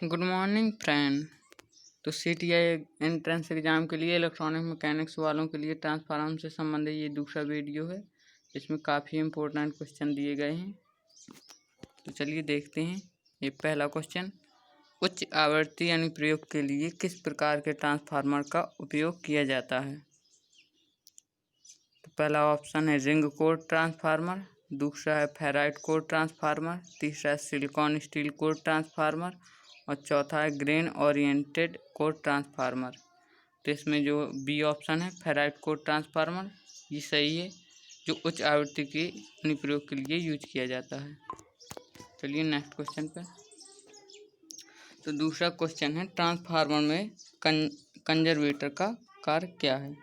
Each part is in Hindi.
Good morning friend. तो CTI एंट्रेंस एग्ज़ाम के लिए इलेक्ट्रॉनिक मैकेनिक्स वालों के लिए ट्रांसफार्मर से संबंधित ये दूसरा वीडियो है। इसमें काफ़ी इम्पोर्टेंट क्वेश्चन दिए गए हैं, तो चलिए देखते हैं। ये पहला क्वेश्चन, उच्च आवृत्ति अनुप्रयोग के लिए किस प्रकार के ट्रांसफार्मर का उपयोग किया जाता है? तो पहला ऑप्शन है रिंग कोर ट्रांसफार्मर, दूसरा है फेराइट कोर ट्रांसफार्मर, तीसरा है सिलिकॉन स्टील कोर ट्रांसफार्मर और चौथा है ग्रेन ओरिएंटेड कोर ट्रांसफार्मर। तो इसमें जो बी ऑप्शन है फेराइट कोर ट्रांसफार्मर, ये सही है, जो उच्च आवृत्ति के अनुप्रयोग के लिए यूज किया जाता है। चलिए नेक्स्ट क्वेश्चन पे। तो दूसरा क्वेश्चन है ट्रांसफार्मर में कंजर्वेटर का कार्य क्या है?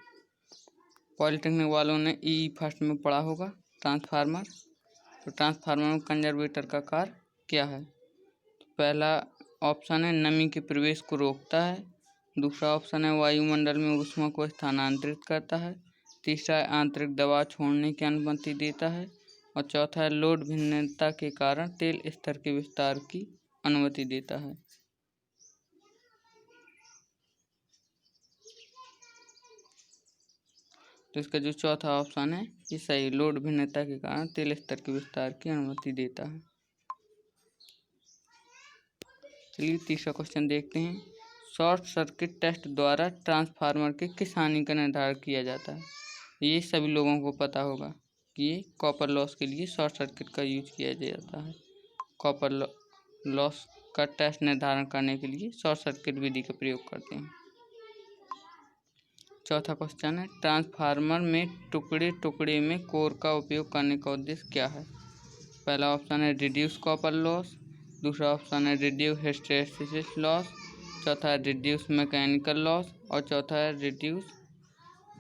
पॉलिटेक्निक वालों ने फर्स्ट में पढ़ा होगा ट्रांसफार्मर। तो ट्रांसफार्मर में कंजर्वेटर का कार्य क्या है? तो पहला ऑप्शन है नमी के प्रवेश को रोकता है, दूसरा ऑप्शन है वायुमंडल में ऊष्मा को स्थानांतरित करता है, तीसरा है आंतरिक दबाव छोड़ने की अनुमति देता है और चौथा है लोड भिन्नता के कारण तेल स्तर के विस्तार की अनुमति देता है। तो इसका जो चौथा ऑप्शन है ये सही, लोड भिन्नता के कारण तेल स्तर के विस्तार की अनुमति देता है। चलिए तीसरा क्वेश्चन देखते हैं। शॉर्ट सर्किट टेस्ट द्वारा ट्रांसफार्मर के किस हानि का निर्धारण किया जाता है? ये सभी लोगों को पता होगा कि ये कॉपर लॉस के लिए शॉर्ट सर्किट का यूज किया जाता है। कॉपर लॉस का टेस्ट निर्धारण करने के लिए शॉर्ट सर्किट विधि का प्रयोग करते हैं। चौथा क्वेश्चन है ट्रांसफार्मर में टुकड़े टुकड़े में कोर का उपयोग करने का उद्देश्य क्या है? पहला ऑप्शन है रिड्यूस कॉपर लॉस, दूसरा ऑप्शन है रिड्यूस हिस्टैरिसीस लॉस, चौथा है रिड्यूस मैकेनिकल लॉस और चौथा है रिड्यूस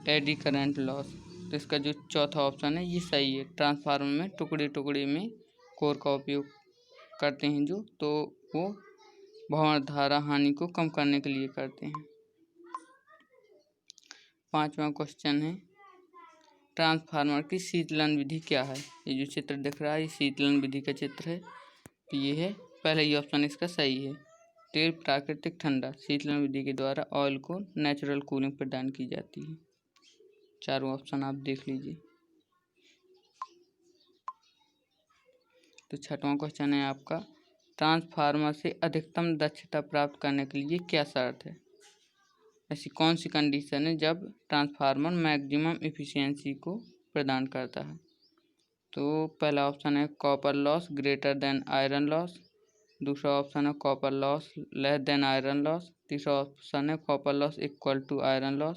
एडी करंट लॉस। तो इसका जो चौथा ऑप्शन है ये सही है, ट्रांसफार्मर में टुकड़े टुकड़े में कोर का उपयोग करते हैं जो, तो वो भंवर धारा हानि को कम करने के लिए करते हैं। पांचवा क्वेश्चन है ट्रांसफार्मर की शीतलन विधि क्या है? ये जो चित्र दिख रहा है ये शीतलन विधि का चित्र है। तो ये है पहला ही ऑप्शन इसका सही है, तेल प्राकृतिक ठंडा शीतलन विधि के द्वारा ऑयल को नेचुरल कूलिंग प्रदान की जाती है। चारों ऑप्शन आप देख लीजिए। तो छठवां क्वेश्चन है आपका ट्रांसफार्मर से अधिकतम दक्षता प्राप्त करने के लिए क्या शर्त है? ऐसी कौन सी कंडीशन है जब ट्रांसफार्मर मैक्सिमम एफिशिएंसी को प्रदान करता है? तो पहला ऑप्शन है copper loss greater than iron loss, दूसरा ऑप्शन है copper loss less than iron loss, तीसरा ऑप्शन है copper loss equal to iron loss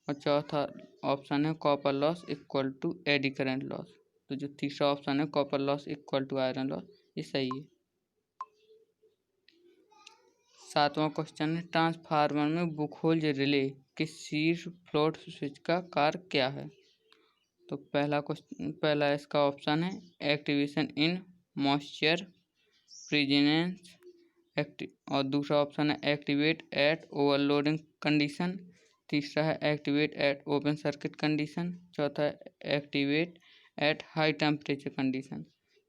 और चौथा ऑप्शन है copper loss equal to eddy current loss. तो जो तीसरा ऑप्शन है copper loss equal to iron loss ये सही है। सातवां क्वेश्चन है ट्रांसफार्मर में बुखोल्ज रिले के शीर्ष फ्लोट स्विच का कार्य क्या है? तो पहला इसका ऑप्शन है एक्टिवेशन इन मॉइस्चर प्रेजेंस और दूसरा ऑप्शन है एक्टिवेट एट ओवरलोडिंग कंडीशन, तीसरा है activate eight open circuit condition, चौथा है activate at high temperature condition.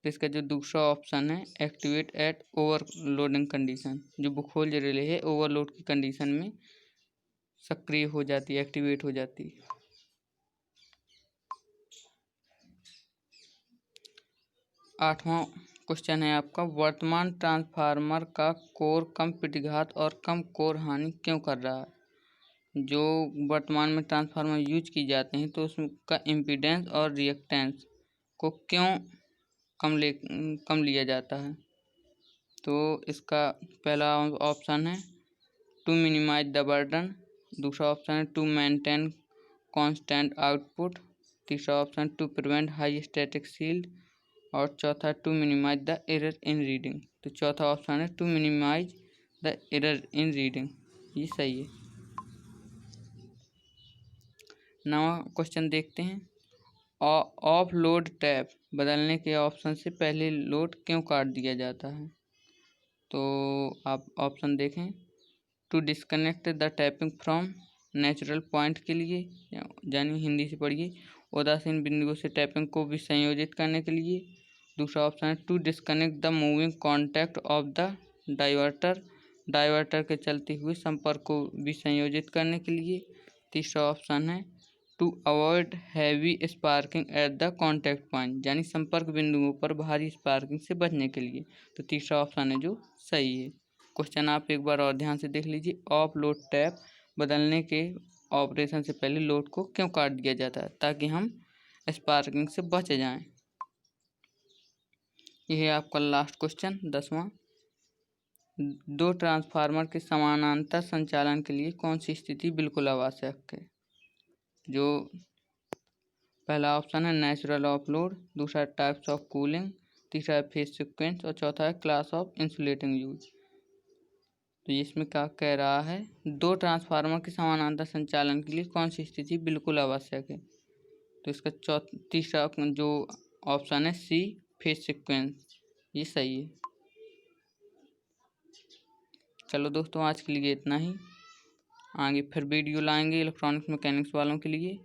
तो इसका जो दूसरा ऑप्शन है एक्टिवेट एट ओवरलोडिंग कंडीशन, जो बुखोल्ज रिले है ओवरलोड की कंडीशन में सक्रिय हो जाती है, एक्टिवेट हो जाती है। आठवां क्वेश्चन है आपका वर्तमान ट्रांसफार्मर का कोर कम प्रतिघात और कम कोर हानि क्यों कर रहा है? जो वर्तमान में ट्रांसफार्मर यूज की जाते हैं तो उसका इम्पीडेंस और रिएक्टेंस को क्यों कम लिया जाता है? तो इसका पहला ऑप्शन है टू मिनिमाइज द बर्डन, दूसरा ऑप्शन है टू मेंटेन कांस्टेंट आउटपुट, तीसरा option to prevent high static shield और चौथा to minimise the error in reading. तो चौथा ऑप्शन है to minimise the error in reading, ये सही है। नवा क्वेश्चन देखते हैं। ऑफ लोड टैप बदलने के ऑप्शन से पहले लोड क्यों काट दिया जाता है? तो आप ऑप्शन देखें to disconnect the tapping from natural point के लिए, यानी हिंदी से पढ़िए उदासीन बिंदुओं से टैपिंग को भी संयोजित करने के लिए, दूसरा ऑप्शन है to disconnect the moving contact of the diverter, diverter के चलते हुए संपर्क को भी संयोजित करने के लिए। तीसरा ऑप्शन है to avoid heavy sparking at the contact point, यानी संपर्क बिंदुओं पर भारी स्पार्किंग से बचने के लिए। तो तीसरा ऑप्शन है जो सही है। क्वेश्चन आप एक बार और ध्यान से देख लीजिए। ऑफ लोड टैप बदलने के ऑपरेशन से पहले लोड को क्यों काट दिया जाता है? ताकि हम स्पार्किंग से बच जाएं। यह है आपका लास्ट क्वेश्चन 10वां। दो ट्रांसफार्मर के समानांतर संचालन के लिए कौन सी स्थिति बिल्कुल आवश्यक है? जो पहला ऑप्शन है नेचुरल ऑफ लोड, दूसरा टाइप्स ऑफ कूलिंग, तीसरा है फेज सीक्वेंस और चौथा है क्लास ऑफ इंसुलेटिंग यूज। तो इसमें क्या कह रहा है? दो ट्रांसफार्मर के समानांतर संचालन के लिए कौन सी स्थिति बिल्कुल आवश्यक है? तो इसका तीसरा जो ऑप्शन है सी, फेज सीक्वेंस, ये सही है। चलो दोस्तों, आज के लिए इतना ही। आगे फिर वीडियो लाएंगे इलेक्ट्रॉनिक्स मैकेनिक्स वालों के लिए।